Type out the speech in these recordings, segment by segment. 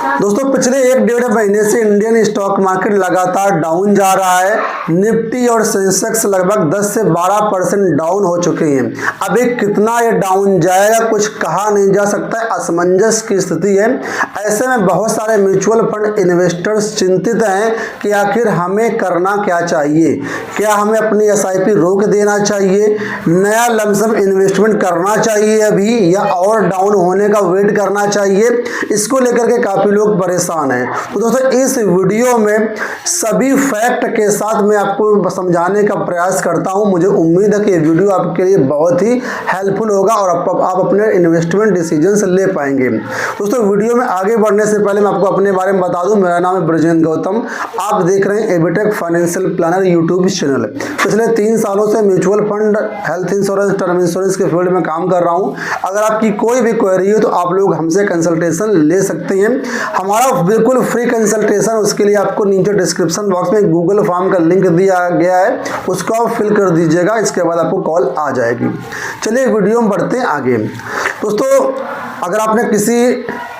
दोस्तों पिछले 1-1.5 महीने से इंडियन स्टॉक मार्केट लगातार डाउन जा रहा है। निफ्टी और सेंसेक्स लगभग 10 से 12% डाउन हो चुके हैं। अभी कितना ये डाउन जाएगा कुछ कहा नहीं जा सकता है, असमंजस की स्थिति है। ऐसे में बहुत सारे म्यूचुअल फंड इन्वेस्टर्स चिंतित हैं कि आखिर हमें करना क्या चाहिए। क्या हमें अपनी SIP रोक देना चाहिए, नया लमसम इन्वेस्टमेंट करना चाहिए अभी, या और डाउन होने का वेट करना चाहिए। इसको लेकर के काफ़ी लोग परेशान हैं। तो दोस्तों इस वीडियो में सभी फैक्ट के साथ मैं आपको समझाने का प्रयास करता हूं। मुझे उम्मीद है कि ये वीडियो आपके लिए बहुत ही हेल्पफुल होगा और आप अपने इन्वेस्टमेंट डिसीजंस ले पाएंगे। दोस्तों वीडियो में आगे बढ़ने से पहले मैं आपको अपने बारे में बता दूं, मेरा नाम है ब्रजेंद्र गौतम। आप देख रहे हैं एबीटेक फाइनेंशियल प्लानर यूट्यूब चैनल। पिछले 3 सालों से mutual fund, health insurance, term insurance के फील्ड में काम कर रहा हूँ। अगर आपकी कोई भी क्वेरी हो तो आप लोग हमसे कंसल्टेशन ले सकते हैं। हमारा बिल्कुल फ्री कंसल्टेशन, उसके लिए आपको नीचे डिस्क्रिप्शन बॉक्स में गूगल फॉर्म का लिंक दिया गया है, उसको आप फिल कर दीजिएगा। इसके बाद आपको कॉल आ जाएगी। चलिए वीडियो में बढ़ते हैं आगे। दोस्तों अगर आपने किसी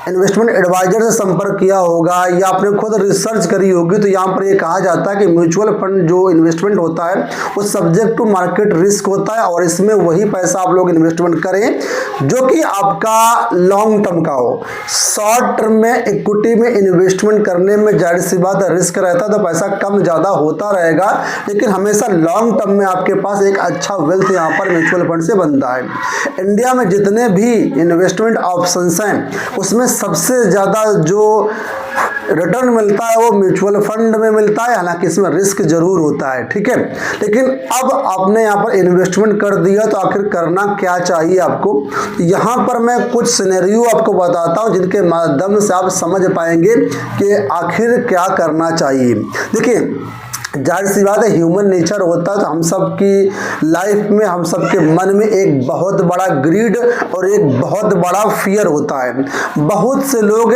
इन्वेस्टमेंट एडवाइजर से संपर्क किया होगा या आपने खुद रिसर्च करी होगी तो यहाँ पर ये कहा जाता है कि म्यूचुअल फंड जो इन्वेस्टमेंट होता है वो सब्जेक्ट टू मार्केट रिस्क होता है और इसमें वही पैसा आप लोग इन्वेस्टमेंट करें जो कि आपका लॉन्ग टर्म का हो। शॉर्ट टर्म में इक्विटी में इन्वेस्टमेंट करने में जाहिर सी बात है रिस्क रहता है, तो पैसा कम ज़्यादा होता रहेगा, लेकिन हमेशा लॉन्ग टर्म में आपके पास एक अच्छा वेल्थ यहाँ पर म्यूचुअल फंड से बनता है। इंडिया में जितने भी इन्वेस्टमेंट ऑप्शंस हैं उसमें सबसे ज़्यादा जो रिटर्न मिलता है वो म्यूचुअल फंड में मिलता है। हालांकि इसमें रिस्क जरूर होता है, ठीक है, लेकिन अब आपने यहाँ पर इन्वेस्टमेंट कर दिया तो आखिर करना क्या चाहिए आपको। यहाँ पर मैं कुछ सिनेरियो आपको बताता हूँ जिनके माध्यम से आप समझ पाएंगे कि आखिर क्या करना चाहिए। देखिए जाहिर सी बात है, ह्यूमन नेचर होता है तो हम सब की लाइफ में, हम सब के मन में एक बहुत बड़ा ग्रीड और एक बहुत बड़ा फियर होता है। बहुत से लोग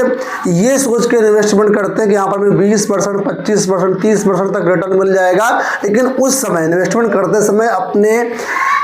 ये सोच के इन्वेस्टमेंट करते हैं कि यहाँ पर हमें 20%, 25%, 30% तक रिटर्न मिल जाएगा, लेकिन उस समय इन्वेस्टमेंट करते समय अपने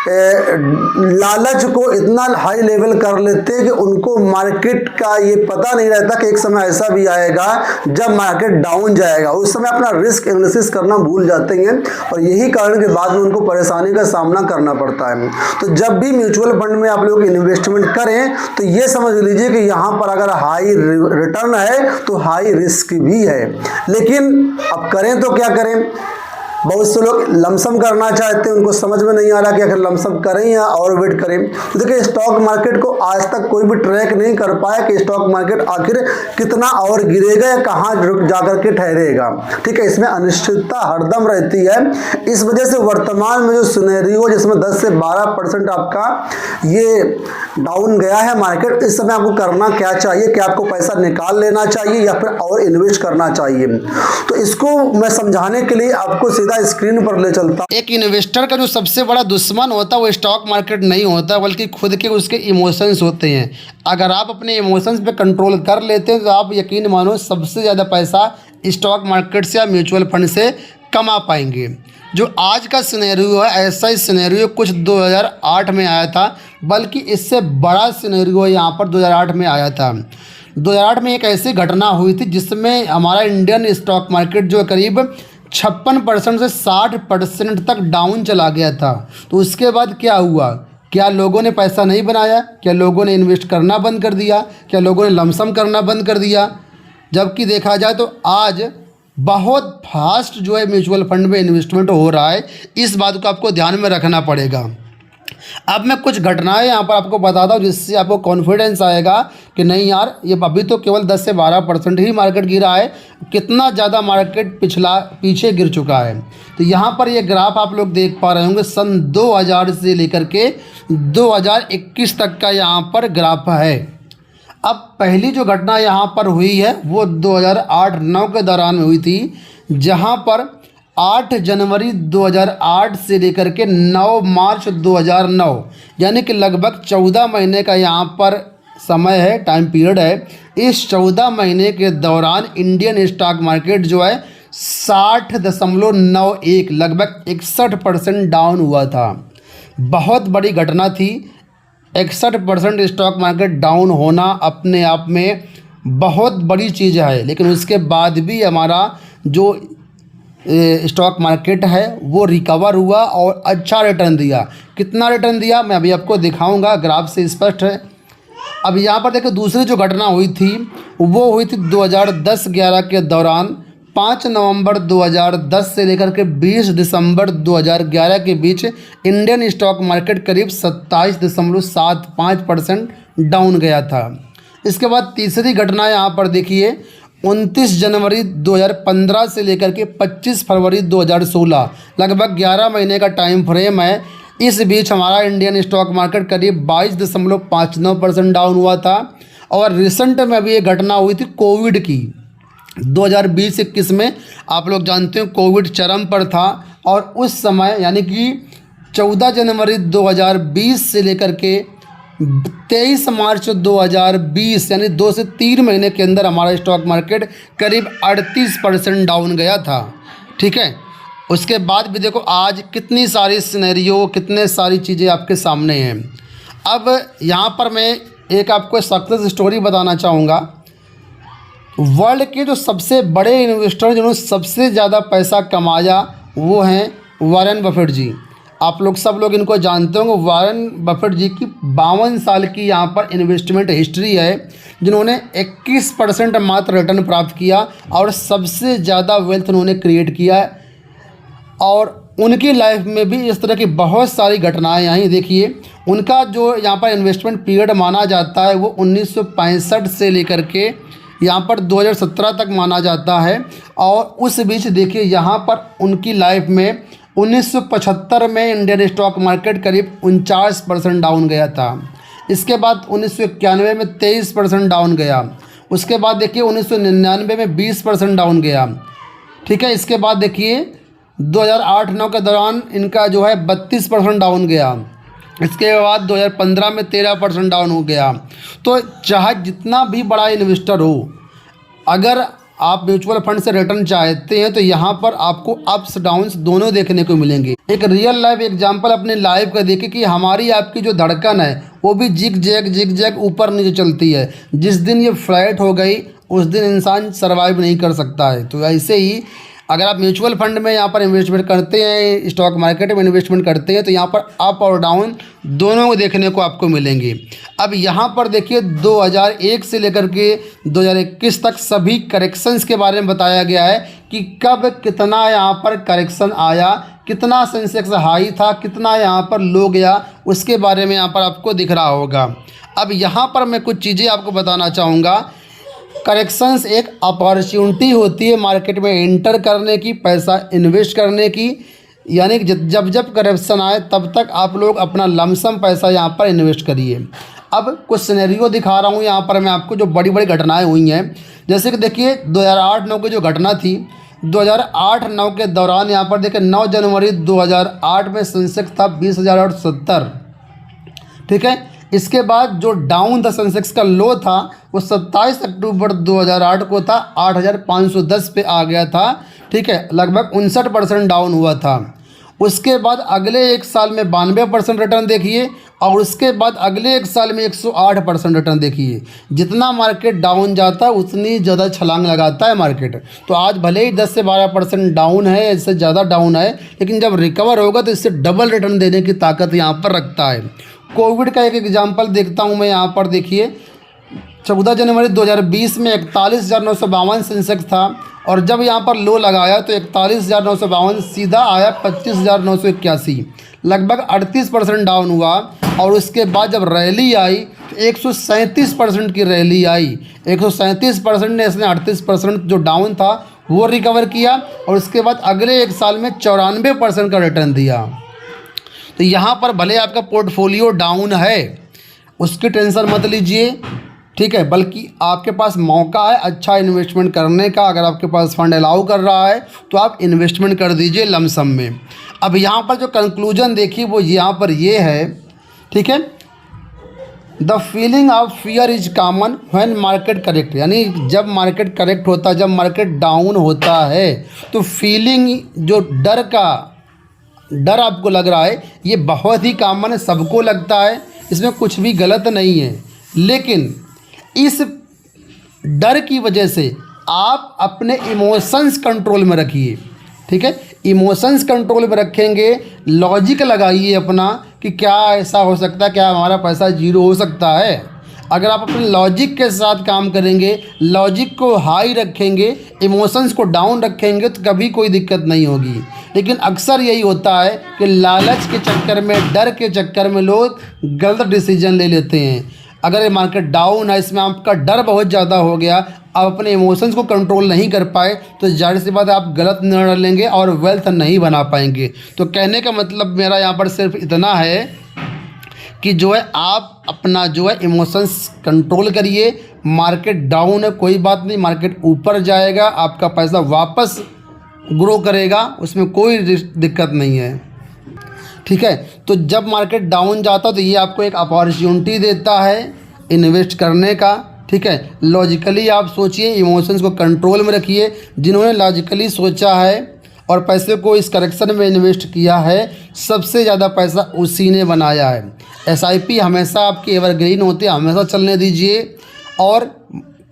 लालच को इतना हाई लेवल कर लेते हैं कि उनको मार्केट का ये पता नहीं रहता कि एक समय ऐसा भी आएगा जब मार्केट डाउन जाएगा। उस समय अपना रिस्क एनालिसिस करना भूल जाते हैं और यही कारण के बाद में उनको परेशानी का सामना करना पड़ता है। तो जब भी म्यूचुअल फंड में आप लोग इन्वेस्टमेंट करें तो ये समझ लीजिए कि यहाँ पर अगर हाई रिटर्न है तो हाई रिस्क भी है। लेकिन अब करें तो क्या करें। बहुत से लोग लमसम करना चाहते हैं, उनको समझ में नहीं आ रहा कि आखिर लमसम करें या और वेट करें। तो देखिए स्टॉक मार्केट को आज तक कोई भी ट्रैक नहीं कर पाया कि स्टॉक मार्केट आखिर कितना और गिरेगा या कहाँ जाकर के ठहरेगा, ठीक है। इसमें अनिश्चितता हरदम रहती है। इस वजह से वर्तमान में जो सिनेरियो जिसमें 10 से 12% आपका ये डाउन गया है मार्केट, इस समय आपको करना क्या चाहिए, क्या आपको पैसा निकाल लेना चाहिए या फिर और इन्वेस्ट करना चाहिए। तो इसको मैं समझाने के लिए आपको सीधा स्क्रीन पर ले चलता। एक इन्वेस्टर का जो सबसे बड़ा दुश्मन होता है वो स्टॉक मार्केट नहीं होता, बल्कि खुद के उसके इमोशंस होते हैं। अगर आप अपने इमोशंस पे कंट्रोल कर लेते हैं तो आप यकीन मानो सबसे ज़्यादा पैसा स्टॉक मार्केट से या म्यूचुअल फंड से कमा पाएंगे। जो आज का सिनेरियो है ऐसा ही सिनेरियो कुछ 2008 में आया था, बल्कि इससे बड़ा सिनेरियो यहाँ पर 2008 में आया था। 2008 में एक ऐसी घटना हुई थी जिसमें हमारा इंडियन स्टॉक मार्केट जो करीब 56% से 60% तक डाउन चला गया था। तो उसके बाद क्या हुआ, क्या लोगों ने पैसा नहीं बनाया, क्या लोगों ने इन्वेस्ट करना बंद कर दिया, क्या लोगों ने लमसम करना बंद कर दिया। जबकि देखा जाए तो आज बहुत फास्ट जो है म्यूचुअल फंड में इन्वेस्टमेंट हो रहा है। इस बात को आपको ध्यान में रखना पड़ेगा। अब मैं कुछ घटनाएं यहाँ पर आपको बताता हूँ जिससे आपको कॉन्फिडेंस आएगा कि नहीं यार, ये अभी तो केवल 10 से 12% ही मार्केट गिरा है, कितना ज़्यादा मार्केट पीछे गिर चुका है। तो यहाँ पर ये ग्राफ आप लोग देख पा रहे होंगे, सन 2000 से लेकर के 2021 तक का यहाँ पर ग्राफ है। अब पहली जो घटना यहाँ पर हुई है वो 2008-9 के दौरान हुई थी, जहाँ पर 8 जनवरी 2008 से लेकर के 9 मार्च 2009 यानी कि लगभग 14 महीने का यहाँ पर समय है, टाइम पीरियड है। इस 14 महीने के दौरान इंडियन स्टॉक मार्केट जो है 60.91 लगभग 61% डाउन हुआ था। बहुत बड़ी घटना थी। 61% स्टॉक मार्केट डाउन होना अपने आप में बहुत बड़ी चीज़ है, लेकिन उसके बाद भी हमारा जो स्टॉक मार्केट है वो रिकवर हुआ और अच्छा रिटर्न दिया। कितना रिटर्न दिया मैं अभी आपको दिखाऊंगा, ग्राफ से स्पष्ट है। अब यहाँ पर देखो दूसरी जो घटना हुई थी वो हुई थी 2010-11 के दौरान। 5 नवंबर 2010 से लेकर के 20 दिसंबर 2011 के बीच इंडियन स्टॉक मार्केट करीब 27.75% डाउन गया था। इसके बाद तीसरी घटना यहाँ पर देखिए 29 जनवरी 2015 से लेकर के 25 फरवरी 2016, लगभग 11 महीने का टाइम फ्रेम है। इस बीच हमारा इंडियन स्टॉक मार्केट करीब 22.59% डाउन हुआ था। और रिसेंट में अभी ये घटना हुई थी कोविड की 2020-21 में। आप लोग जानते हैं कोविड चरम पर था और उस समय यानी कि 14 जनवरी 2020 से लेकर के 23 मार्च 2020 यानी 2 से 3 महीने के अंदर हमारा स्टॉक मार्केट करीब 38% डाउन गया था। ठीक है, उसके बाद भी देखो आज कितनी सारी सिनेरियो, कितने सारी चीज़ें आपके सामने हैं। अब यहाँ पर मैं एक आपको सक्सेस स्टोरी बताना चाहूँगा। वर्ल्ड के जो सबसे बड़े इन्वेस्टर जिन्होंने सबसे ज़्यादा पैसा कमाया वो हैं वॉरेन बफेट जी। आप लोग सब लोग इनको जानते होंगे। वॉरेन बफेट जी की 52 साल की यहाँ पर इन्वेस्टमेंट हिस्ट्री है, जिन्होंने 21% मात्र रिटर्न प्राप्त किया और सबसे ज़्यादा वेल्थ उन्होंने क्रिएट किया है। और उनकी लाइफ में भी इस तरह की बहुत सारी घटनाएं यहाँ देखिए। उनका जो यहाँ पर इन्वेस्टमेंट पीरियड माना जाता है वो 1965 से लेकर के यहाँ पर 2017 तक माना जाता है। और उस बीच देखिए यहाँ पर उनकी लाइफ में 1975 में इंडियन स्टॉक मार्केट करीब 49% डाउन गया था। इसके बाद 1991 में 23% डाउन गया। उसके बाद देखिए 1999 में 20% डाउन गया। ठीक है, इसके बाद देखिए 2008-9 के दौरान इनका जो है 32% डाउन गया। इसके बाद 2015 में 13% डाउन हो गया। तो चाहे जितना भी बड़ा इन्वेस्टर हो, अगर आप म्यूचुअल फंड से रिटर्न चाहते हैं तो यहाँ पर आपको अप्स डाउन्स दोनों देखने को मिलेंगे। एक रियल लाइफ एग्जांपल अपने लाइफ का देखिए कि हमारी आपकी जो धड़कन है वो भी जिग जैग ऊपर नीचे चलती है। जिस दिन ये फ्लैट हो गई उस दिन इंसान सर्वाइव नहीं कर सकता है। तो ऐसे ही अगर आप म्यूचुअल फंड में यहाँ पर इन्वेस्टमेंट करते हैं, स्टॉक मार्केट में इन्वेस्टमेंट करते हैं, तो यहाँ पर अप और डाउन दोनों को देखने को आपको मिलेंगे। अब यहाँ पर देखिए 2001 से लेकर के 2021 तक सभी करेक्शंस के बारे में बताया गया है कि कब कितना यहाँ पर करेक्शन आया, कितना सेंसेक्स हाई था, कितना यहाँ पर लो गया, उसके बारे में यहाँ पर आपको दिख रहा होगा। अब यहाँ पर मैं कुछ चीज़ें आपको बताना चाहूँगा। करेक्शंस एक अपॉर्चुनिटी होती है मार्केट में एंटर करने की, पैसा इन्वेस्ट करने की। यानी कि जब करेक्शन आए तब तक आप लोग अपना लमसम पैसा यहाँ पर इन्वेस्ट करिए। अब कुछ सिनेरियो दिखा रहा हूँ यहाँ पर मैं आपको, जो बड़ी बड़ी घटनाएं हुई हैं। जैसे कि देखिए 2008-9 की जो घटना थी, 2008-9 के दौरान यहाँ पर देखिए 9 जनवरी 2008 में सेंसेक्स था 20,870। ठीक है, इसके बाद जो डाउन था सेंसेक्स का लो था वो 27 अक्टूबर 2008 को था 8,510 पे आ गया था। ठीक है, लगभग 59% डाउन हुआ था। उसके बाद अगले एक साल में 92% रिटर्न देखिए और उसके बाद अगले एक साल में 108% रिटर्न देखिए। जितना मार्केट डाउन जाता है उतनी ज़्यादा छलांग लगाता है मार्केट। तो आज भले ही 10 से 12% डाउन है, इससे ज़्यादा डाउन है, लेकिन जब रिकवर होगा तो इससे डबल रिटर्न देने की ताकत यहाँ पर रखता है। कोविड का एक एग्जांपल देखता हूँ मैं यहाँ पर देखिए 14 जनवरी 2020 में 41,952 सेंसेक्स था और जब यहाँ पर लो लगाया तो 41,952 सीधा आया 25,981, लगभग 38% डाउन हुआ। और उसके बाद जब रैली आई तो 137% की रैली आई। 137% ने इसने 38% जो डाउन था वो रिकवर किया और उसके बाद अगले एक साल में 94% का रिटर्न दिया। तो यहाँ पर भले आपका पोर्टफोलियो डाउन है, उसकी टेंशन मत लीजिए। ठीक है, बल्कि आपके पास मौका है अच्छा इन्वेस्टमेंट करने का। अगर आपके पास फंड अलाउ कर रहा है तो आप इन्वेस्टमेंट कर दीजिए लमसम में। अब यहाँ पर जो कंक्लूजन देखिए वो यहाँ पर ये है। ठीक है, the feeling of fear is common when market correct. यानी जब मार्केट करेक्ट होता है, जब मार्केट डाउन होता है तो फीलिंग जो डर आपको लग रहा है ये बहुत ही कॉमन है, सबको लगता है, इसमें कुछ भी गलत नहीं है। लेकिन इस डर की वजह से आप अपने इमोशंस कंट्रोल में रखिए, ठीक है। इमोशंस कंट्रोल में रखेंगे, लॉजिक लगाइए अपना कि क्या ऐसा हो सकता है, क्या हमारा पैसा जीरो हो सकता है। अगर आप अपने लॉजिक के साथ काम करेंगे, लॉजिक को हाई रखेंगे, इमोशंस को डाउन रखेंगे, तो कभी कोई दिक्कत नहीं होगी। लेकिन अक्सर यही होता है कि लालच के चक्कर में, डर के चक्कर में लोग गलत डिसीजन ले लेते हैं। अगर ये मार्केट डाउन है, इसमें आपका डर बहुत ज़्यादा हो गया, आप अपने इमोशंस को कंट्रोल नहीं कर पाए, तो जाहिर सी बात है आप गलत निर्णय लेंगे और वेल्थ नहीं बना पाएंगे। तो कहने का मतलब मेरा यहाँ पर सिर्फ इतना है कि जो है आप अपना जो है इमोशंस कंट्रोल करिए। मार्केट डाउन है, कोई बात नहीं, मार्केट ऊपर जाएगा, आपका पैसा वापस ग्रो करेगा, उसमें कोई दिक्कत नहीं है, ठीक है। तो जब मार्केट डाउन जाता है तो ये आपको एक अपॉर्चुनिटी देता है इन्वेस्ट करने का, ठीक है। लॉजिकली आप सोचिए, इमोशंस को कंट्रोल में रखिए। जिन्होंने लॉजिकली सोचा है और पैसे को इस करेक्शन में इन्वेस्ट किया है, सबसे ज़्यादा पैसा उसी ने बनाया है। SIP हमेशा आपकी एवरग्रीन होती है, हमेशा चलने दीजिए। और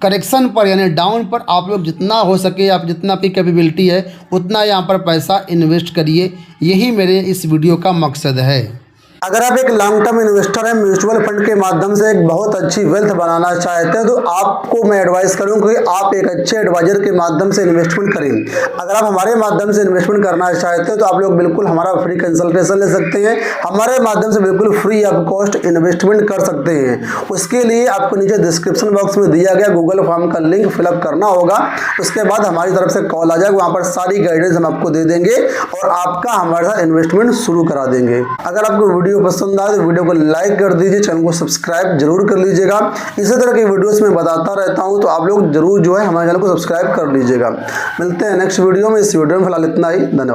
करेक्शन पर यानी डाउन पर आप लोग जितना हो सके, आप जितना आपकी कैपेबिलिटी है उतना यहाँ पर पैसा इन्वेस्ट करिए। यही मेरे इस वीडियो का मकसद है। अगर आप एक लॉन्ग टर्म इन्वेस्टर हैं, म्यूचुअल फंड के माध्यम से एक बहुत अच्छी वेल्थ बनाना चाहते हैं, तो आपको मैं एडवाइस करूंगा कि आप एक अच्छे एडवाइजर के माध्यम से इन्वेस्टमेंट करें। अगर आप हमारे माध्यम से इन्वेस्टमेंट करना चाहते हैं तो आप लोग बिल्कुल हमारा फ्री कंसल्टेशन ले सकते हैं। हमारे माध्यम से बिल्कुल फ्री ऑफ कॉस्ट इन्वेस्टमेंट कर सकते हैं। उसके लिए आपको नीचे डिस्क्रिप्शन बॉक्स में दिया गया गूगल फॉर्म का लिंक फिलअप करना होगा। उसके बाद हमारी तरफ से कॉल आ जाएगा, वहाँ पर सारी गाइडेंस हम आपको दे देंगे और आपका हमारे साथ इन्वेस्टमेंट शुरू करा देंगे। अगर आपको वीडियो पसंद आए तो वीडियो को लाइक कर दीजिए, चैनल को सब्सक्राइब जरूर कर लीजिएगा। इसी तरह की वीडियोस में बताता रहता हूं, तो आप लोग जरूर जो है हमारे चैनल को सब्सक्राइब कर लीजिएगा। मिलते हैं नेक्स्ट वीडियो में। इस वीडियो में फिलहाल इतना ही, धन्यवाद।